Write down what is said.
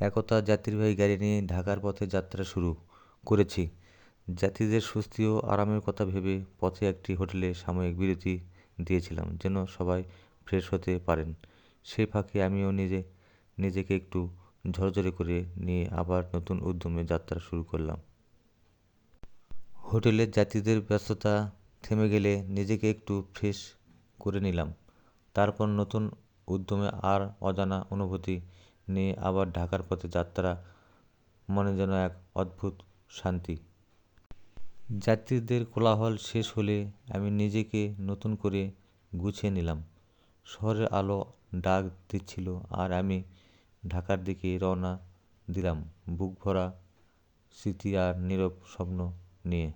একতা যাত্রীবাহী গাড়ি নিয়ে ঢাকার পথে যাত্রা শুরু করেছি। যাত্রীদের স্বস্তি ও আরামের কথা ভেবে পথে একটি হোটেলে সাময়িক বিরতি দিয়েছিলাম, যেন সবাই ফ্রেশ হতে পারেন। সেই ফাঁকে আমিও নিজেকে একটু ঝরঝরে করে নিয়ে আবার নতুন উদ্যমে যাত্রা শুরু করলাম। হোটেলের যাত্রীদের ব্যস্ততা থেমে গেলে নিজেকে একটু ফ্রেশ করে নিলাম। তারপর নতুন উদ্যমে আর অজানা অনুভূতি নিয়ে আবার ঢাকার পথে যাত্রা। মনে যেন এক অদ্ভুত শান্তি। যাত্রীদের কোলাহল শেষ হলে আমি নিজেকে নতুন করে গুছিয়ে নিলাম। শহরের আলো ডাক দিচ্ছিল আর আমি ঢাকার দিকে রওনা দিলাম বুক ভরা স্মৃতি আর নীরব স্বপ্ন নিয়ে।